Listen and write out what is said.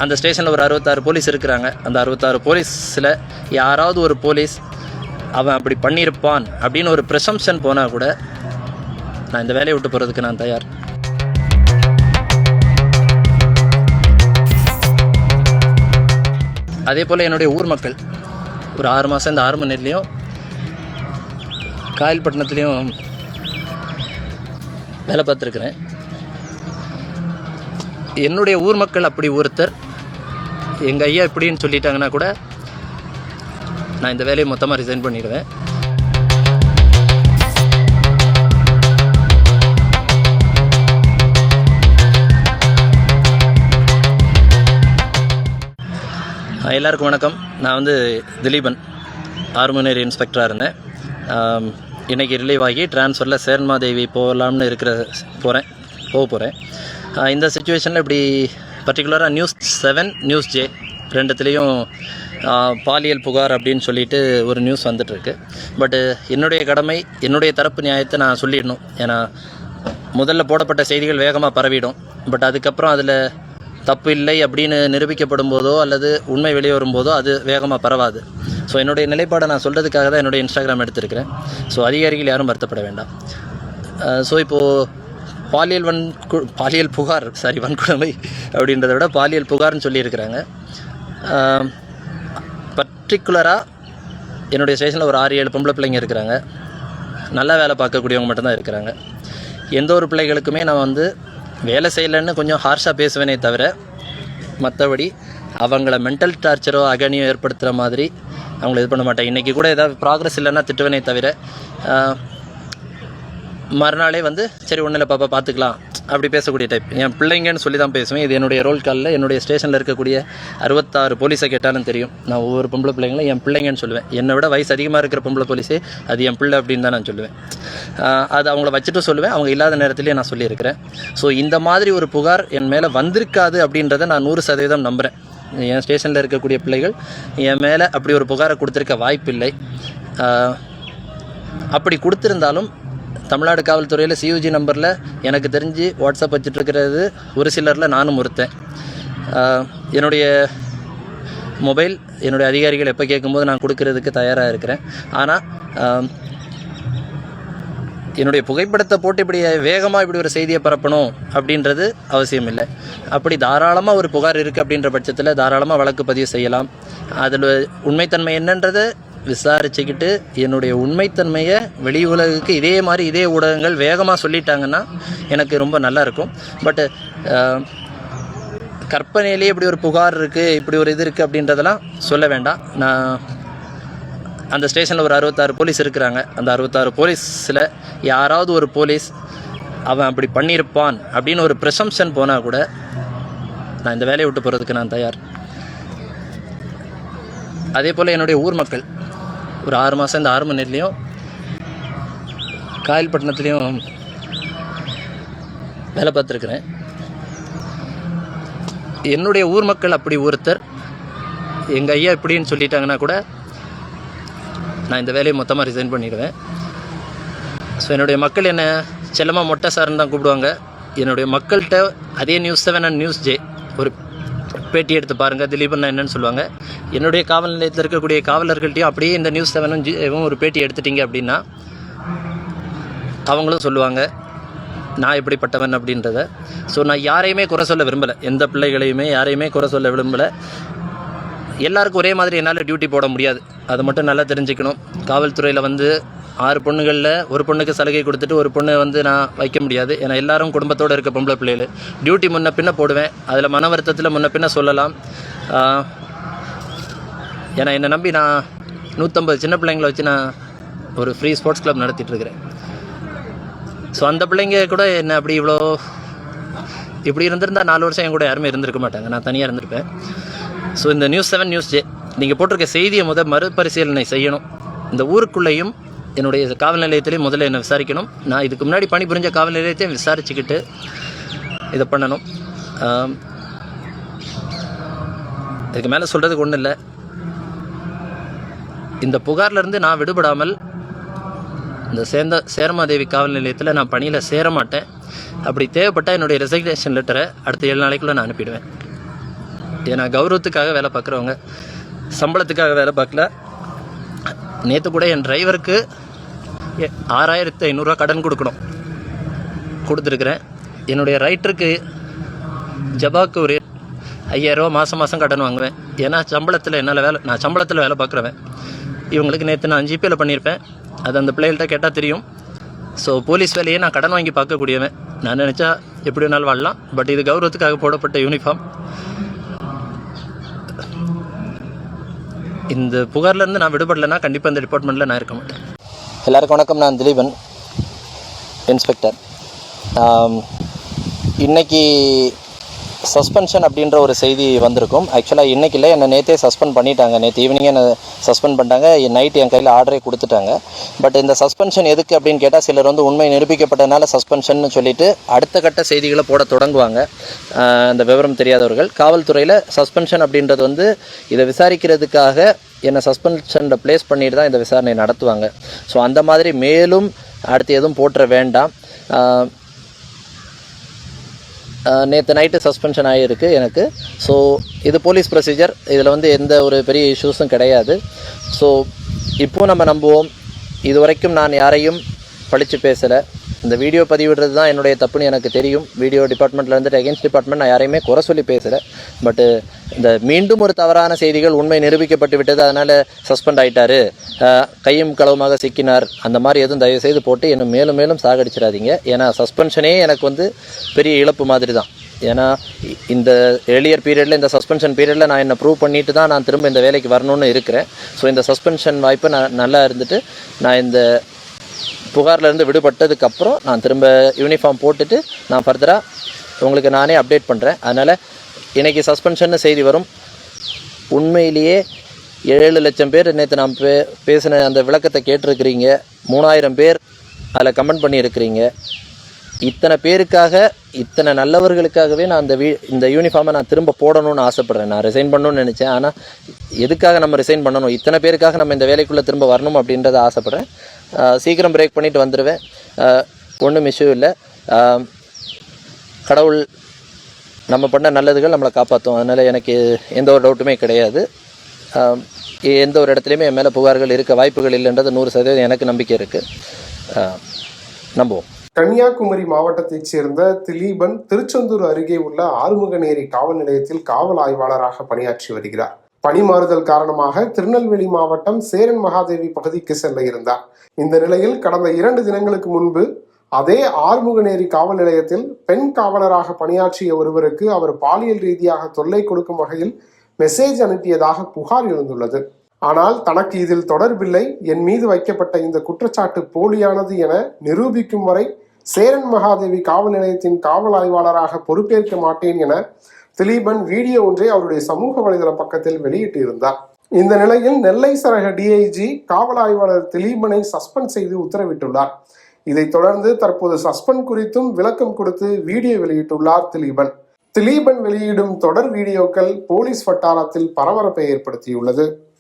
அந்த ஸ்டேஷனில் ஒரு 66 போலீஸ் இருக்கிறாங்க. அந்த 66 போலீஸில் யாராவது ஒரு போலீஸ் அவன் அப்படி பண்ணியிருப்பான் அப்படின்னு ஒரு ப்ரெசம்ஷன் போனால் கூட நான் இந்த வேலையை விட்டு போகிறதுக்கு நான் தயார். அதே போல் என்னுடைய ஊர் மக்கள் ஒரு 6 மாதம் இந்த ஆர்மனேர்லேயும் காயல்பட்டினத்துலேயும் வேலை பார்த்துருக்குறேன். என்னுடைய ஊர் மக்கள் அப்படி ஒருத்தர் எங்கள் ஐயா இப்படின்னு சொல்லிட்டாங்கன்னா கூட நான் இந்த வேலையை மொத்தமாக ரிசைன் பண்ணிடுவேன். எல்லாருக்கும் வணக்கம். நான் திலீபன் ஆர்மனேர் இன்ஸ்பெக்டராக இருந்தேன். இன்றைக்கி ரிலீவ் ஆகி ட்ரான்ஸ்ஃபரில் சேர்மாதேவி போகலாம்னு போக போகிறேன். இந்த சுச்சுவேஷனில் இப்படி பர்டிகுலராக நியூஸ் 7 நியூஸ் J ரெண்டுத்துலேயும் பாலியல் புகார் அப்படின்னு சொல்லிட்டு ஒரு நியூஸ் வந்துட்டுருக்கு. பட்டு என்னுடைய கடமை, என்னுடைய தரப்பு நியாயத்தை நான் சொல்லிடணும். ஏன்னா முதல்ல போடப்பட்ட செய்திகள் வேகமாக பரவிடும். பட் அதுக்கப்புறம் அதில் தப்பு இல்லை அப்படின்னு நிரூபிக்கப்படும் போதோ அல்லது உண்மை வெளியே வரும்போதோ அது வேகமாக பரவாது. ஸோ என்னுடைய நிலைப்பாடை நான் சொல்கிறதுக்காக தான் என்னுடைய இன்ஸ்டாகிராம் எடுத்திருக்கிறேன். ஸோ அதிகாரிகள் யாரும் வருத்தப்பட வேண்டாம். ஸோ இப்போது பாலியல் புகார் வன்கொடுமை அப்படின்றத விட பாலியல் புகார்னு சொல்லியிருக்கிறாங்க. பர்டிகுலராக என்னுடைய ஸ்டேஷனில் ஒரு 6-7 பொம்பளை பிள்ளைங்க இருக்கிறாங்க. நல்லா வேலை பார்க்கக்கூடியவங்க மட்டும்தான் இருக்கிறாங்க. எந்த ஒரு பிள்ளைகளுக்குமே நான் வேலை செய்யலைன்னு கொஞ்சம் ஹார்ஷாக பேசுவேனே தவிர மற்றபடி அவங்கள மென்டல் டார்ச்சரோ அகனியோ ஏற்படுத்துகிற மாதிரி அவங்கள இது பண்ண மாட்டேன். இன்றைக்கி கூட ஏதாவது ப்ராக்ரஸ் இல்லைன்னா திட்டுவேனே தவிர மறுநாளே சரி ஒன்றும் இல்லை பாப்பா பார்த்துக்கலாம் அப்படி பேசக்கூடிய டைப். என் பிள்ளைங்கன்னு சொல்லி தான் பேசுவேன். இது என்னுடைய ரோல் காலில் என்னுடைய ஸ்டேஷனில் இருக்கக்கூடிய 66 போலீஸை கேட்டாலும் தெரியும். நான் ஒவ்வொரு பொம்பளை பிள்ளைங்களும் என் பிள்ளைங்கன்னு சொல்லுவேன். என்னை விட வயசு அதிகமாக இருக்கிற பொம்பளை போலீஸே அது என் பிள்ளை அப்படின்னு தான் நான் சொல்லுவேன். அது அவங்கள வச்சுட்டு சொல்லுவேன். அவங்க இல்லாத நேரத்துலேயே நான் சொல்லியிருக்கிறேன். ஸோ இந்த மாதிரி ஒரு புகார் என் மேலே வந்திருக்காது அப்படின்றத நான் 100% நம்புகிறேன். என் ஸ்டேஷனில் இருக்கக்கூடிய பிள்ளைகள் என் மேலே அப்படி ஒரு புகாரை கொடுத்துருக்க வாய்ப்பில்லை. அப்படி கொடுத்துருந்தாலும் தமிழ்நாடு காவல்துறையில் CUG நம்பரில் எனக்கு தெரிஞ்சு வாட்ஸ்அப் வச்சுட்ருக்கிறது ஒரு சிலரில் நானும் ஒருத்தன். என்னுடைய மொபைல் என்னுடைய அதிகாரிகள் எப்போ கேட்கும்போது நான் கொடுக்கறதுக்கு தயாராக இருக்கிறேன். ஆனால் என்னுடைய புகைப்படத்தை போட்டு இப்படி வேகமாக இப்படி ஒரு செய்தியை பரப்பணும் அப்படின்றது அவசியம் இல்லை. அப்படி தாராளமாக ஒரு புகார் இருக்குது அப்படின்ற பட்சத்தில் தாராளமாக வழக்கு பதிவு செய்யலாம். அதில் உண்மைத்தன்மை என்னன்றதை விசாரிச்சுக்கிட்டு என்னுடைய உண்மைத்தன்மையை வெளி உலகுக்கு இதே ஊடகங்கள் வேகமாக சொல்லிட்டாங்கன்னா எனக்கு ரொம்ப நல்லா இருக்கும். பட்டு கற்பனையிலேயே இப்படி ஒரு புகார் இருக்குது, இப்படி ஒரு இது இருக்குது அப்படின்றதெல்லாம் சொல்ல வேண்டாம். நான் அந்த ஸ்டேஷனில் ஒரு 66 போலீஸ் இருக்கிறாங்க. அந்த 66 போலீஸில் யாராவது ஒரு போலீஸ் அவன் அப்படி பண்ணியிருப்பான் அப்படின்னு ஒரு ப்ரெசம்ஷன் போனால் கூட நான் இந்த வேலையை விட்டு போகிறதுக்கு நான் தயார். அதே போல் என்னுடைய ஊர் மக்கள் ஒரு 6 மாதம் இந்த ஆர்மனேர்லேயும் காயல்பட்டினத்துலேயும் வேலை பார்த்துருக்குறேன். என்னுடைய ஊர் மக்கள் அப்படி ஒருத்தர் எங்கள் ஐயா இப்படின்னு சொல்லிட்டாங்கன்னா கூட நான் இந்த வேலையை மொத்தமாக ரிசைன் பண்ணிடுவேன். ஸோ என்னுடைய மக்கள் என்னை செல்லமாக மொட்டை சார்னு தான் கூப்பிடுவாங்க. என்னுடைய மக்கள்கிட்ட அதே நியூஸ் 7 அண்ட் நியூஸ் J ஒரு பேட்டி எடுத்து பாருங்கள். திலீபன் என்னன்னு சொல்லுவாங்க. என்னுடைய காவல் நிலையத்தில் இருக்கக்கூடிய காவலர்கள்ட்டையும் அப்படியே இந்த நியூஸ் 7 Jவும் ஒரு பேட்டி எடுத்துட்டிங்க அப்படின்னா அவங்களும் சொல்லுவாங்க நான் எப்படிப்பட்டவன் அப்படின்றத. ஸோ நான் யாரையுமே குறை சொல்ல விரும்பலை. எந்த பிள்ளைகளையுமே யாரையுமே குறை சொல்ல விரும்பலை. எல்லாருக்கும் ஒரே மாதிரி என்னால் டியூட்டி போட முடியாது. அதை மட்டும் நல்லா தெரிஞ்சுக்கணும். காவல்துறையில் 6 பொண்ணுகளில் ஒரு பொண்ணுக்கு சலுகை கொடுத்துட்டு ஒரு பொண்ணு நான் வைக்க முடியாது. ஏன்னா எல்லாரும் குடும்பத்தோடு இருக்க பொம்பளை பிள்ளைகள் டியூட்டி முன்ன பின்ன போடுவேன். அதில் மன வருத்தத்தில் முன்ன பின்ன சொல்லலாம். ஏன்னா என்னை நம்பி நான் 150 சின்ன பிள்ளைங்களை வச்சு நான் ஒரு ஃப்ரீ ஸ்போர்ட்ஸ் கிளப் நடத்திட்டுருக்கிறேன். ஸோ அந்த பிள்ளைங்க கூட என்ன அப்படி இப்படி இருந்திருந்தால் 4 வருஷம் என் கூட யாருமே இருந்திருக்க மாட்டாங்க. நான் தனியாக இருந்திருப்பேன். ஸோ இந்த நியூஸ் 7 நியூஸ் J நீங்கள் போட்டிருக்க செய்தியை மறுபரிசீலனை செய்யணும். இந்த ஊருக்குள்ளேயும் என்னுடைய காவல் நிலையத்திலையும் முதல்ல என்னை விசாரிக்கணும். நான் இதுக்கு முன்னாடி பணிபுரிஞ்ச காவல் நிலையத்தையும் விசாரிச்சுக்கிட்டு இதை பண்ணணும். இதுக்கு மேலே சொல்கிறதுக்கு ஒன்றும் இல்லை. இந்த புகார்லேருந்து நான் விடுபடாமல் இந்த சேர்மாதேவி காவல் நிலையத்தில் நான் பணியில் சேர மாட்டேன். அப்படி தேவைப்பட்டால் என்னுடைய ரெசிக்னேஷன் லெட்டரை அடுத்த 7 நாளைக்குள்ளே நான் அனுப்பிடுவேன். ஏன்னா கௌரவத்துக்காக வேலை பார்க்குறவங்க, சம்பளத்துக்காக வேலை பார்க்கல. நேற்று கூட என் டிரைவருக்கு 6500 கடன் கொடுத்துருக்குறேன். என்னுடைய ரைட்டருக்கு ஜபாக்கு ஒரு 5000 மாதம் கடன் வாங்குவேன். ஏன்னா நான் சம்பளத்தில் வேலை பார்க்குறவன். இவங்களுக்கு நேற்று நான் ஜிபேயில் பண்ணியிருப்பேன். அது அந்த பிள்ளைகள்கிட்ட கேட்டால் தெரியும். ஸோ போலீஸ் வேலையே நான் கடன் வாங்கி பார்க்கக்கூடியவன். நான் நினச்சா எப்படி வேணாலும் வாழலாம். பட் இது கௌரவத்துக்காக போடப்பட்ட யூனிஃபார்ம். இந்த புகார்லேருந்து நான் விடுபடலைன்னா கண்டிப்பாக இந்த டிபார்ட்மெண்ட்டில் நான் இருக்க மாட்டேன். எல்லாருக்கும் வணக்கம். நான் திலீபன், இன்ஸ்பெக்டர். இன்றைக்கி சஸ்பென்ஷன் அப்படின்ற ஒரு செய்தி வந்திருக்கும். ஆக்சுவலாக இன்றைக்கி இல்லை, என்னை நேற்றே சஸ்பெண்ட் பண்ணிட்டாங்க. நேற்று ஈவினிங்கே என்னை சஸ்பெண்ட் பண்ணிட்டாங்க. நைட்டு என் கையில் ஆர்டரே கொடுத்துட்டாங்க. பட் இந்த சஸ்பென்ஷன் எதுக்கு அப்படின்னு கேட்டால், சிலர் உண்மை நிரூபிக்கப்பட்டதுனால சஸ்பென்ஷன் சொல்லிவிட்டு அடுத்த கட்ட செய்திகளை போட தொடங்குவாங்க. இந்த விவரம் தெரியாதவர்கள். காவல்துறையில் சஸ்பென்ஷன் அப்படின்றது இதை விசாரிக்கிறதுக்காக என்னை சஸ்பென்ஷனில் ப்ளேஸ் பண்ணிட்டு தான் இந்த விசாரணை நடத்துவாங்க. ஸோ அந்த மாதிரி மேலும் அடுத்து எதுவும் போட்டுற வேண்டாம். நேற்று நைட்டு சஸ்பென்ஷன் ஆகியிருக்கு எனக்கு. ஸோ இது போலீஸ் ப்ரொசீஜர். இதில் எந்த ஒரு பெரிய இஷ்யூஸும் கிடையாது. ஸோ இப்போது நம்ம நம்புவோம். இதுவரைக்கும் நான் யாரையும் பழித்து பேசலை. இந்த வீடியோ பதிவிடுறது தான் என்னுடைய தப்புன்னு எனக்கு தெரியும். வீடியோ டிபார்ட்மெண்ட்டில் அகென்ஸ்ட் டிபார்ட்மெண்ட் நான் யாரையுமே குறை சொல்லி பேசுகிறேன். பட்டு இந்த மீண்டும் ஒரு தவறான செய்திகள் உண்மை நிரூபிக்கப்பட்டு விட்டது, அதனால் சஸ்பெண்ட் ஆகிட்டார், கையும் களவுமாக சிக்கினார், அந்த மாதிரி எதுவும் தயவுசெய்து போட்டு என்னை மேலும் மேலும் சாகடிச்சிடாதீங்க. ஏன்னா சஸ்பென்ஷனே எனக்கு பெரிய இழப்பு மாதிரி தான். ஏன்னா இந்த ஏர்லியர் பீரியடில், இந்த சஸ்பென்ஷன் பீரியடில் நான் என்னை ப்ரூவ் பண்ணிட்டு தான் நான் திரும்ப இந்த வேலைக்கு வரணும்னு இருக்கிறேன். ஸோ இந்த சஸ்பென்ஷன் வாய்ப்பு நான் நல்லா இருந்துட்டு நான் இந்த புகார்லேருந்து விடுபட்டதுக்கப்புறம் நான் திரும்ப யூனிஃபார்ம் போட்டுட்டு நான் ஃபர்தராக உங்களுக்கு நானே அப்டேட் பண்ணுறேன். அதனால் இன்றைக்கி சஸ்பென்ஷன்னு செய்தி வரும். உண்மையிலேயே 7 லட்சம் பேர் நேற்று நான் பேசின அந்த விளக்கத்தை கேட்டிருக்கிறீங்க. 3000 பேர் அதில் கமெண்ட் பண்ணியிருக்கிறீங்க. இத்தனை பேருக்காக, இத்தனை நல்லவர்களுக்காகவே நான் இந்த யூனிஃபார்மை நான் திரும்ப போடணும்னு ஆசைப்பட்றேன். நான் ரிசைன் பண்ணணும்னு நினச்சேன். ஆனால் எதுக்காக நம்ம ரிசைன் பண்ணணும்? இத்தனை பேருக்காக நம்ம இந்த வேலைக்குள்ளே திரும்ப வரணும் அப்படின்றத ஆசைப்பட்றேன். சீக்கிரம் பிரேக் பண்ணிவிட்டு வந்துடுவேன். ஒன்றும் இஷ்யூ இல்லை. கடவுள் நம்ம பண்ண நல்லதுகள் நம்மளை காப்பாற்றும். அதனால் எனக்கு எந்த ஒரு டவுட்டுமே கிடையாது. எந்த ஒரு இடத்துலையுமே என் மேலே புகார்கள் இருக்க வாய்ப்புகள் இல்லைன்றது 100% எனக்கு நம்பிக்கை இருக்குது. நம்புவோம். கன்னியாகுமரி மாவட்டத்தைச் சேர்ந்த திலீபன் திருச்செந்தூர் அருகே உள்ள ஆறுமுகநேரி காவல் நிலையத்தில் காவல் ஆய்வாளராக பணியாற்றி வருகிறார். பணிமாறுதல் காரணமாக திருநெல்வேலி மாவட்டம் சேரன் மகாதேவி பகுதிக்கு செல்ல இருந்தார். இந்த நிலையில் கடந்த 2 தினங்களுக்கு முன்பு அதே ஆறுமுகநேரி காவல் நிலையத்தில் பெண் காவலராக பணியாற்றிய ஒருவருக்கு அவர் பாலியல் ரீதியாக தொல்லை கொடுக்கும் வகையில் மெசேஜ் அனுப்பியதாக புகார் எழுந்துள்ளது. ஆனால் தனக்கு இதில் தொடர்பில்லை, என் மீது வைக்கப்பட்ட இந்த குற்றச்சாட்டு போலியானது என நிரூபிக்கும் வரை சேரன் மகாதேவி காவல் நிலையத்தின் காவல் ஆய்வாளராக பொறுப்பேற்க மாட்டேன் என திலீபன் வீடியோ ஒன்றை அவருடைய சமூக வலைதள பக்கத்தில் வெளியிட்டிருந்தார். இந்த நிலையில் நெல்லை சரக டிஐஜி காவல் ஆய்வாளர் திலீபனை சஸ்பெண்ட் செய்து உத்தரவிட்டுள்ளார். இதைத் தொடர்ந்து தற்போது சஸ்பெண்ட் குறித்தும் விளக்கம் கொடுத்து வீடியோ வெளியிட்டுள்ளார் திலீபன். திலீபன் வெளியிடும் தொடர் வீடியோக்கள் போலீஸ் வட்டாரத்தில் பரபரப்பை ஏற்படுத்தியுள்ளது.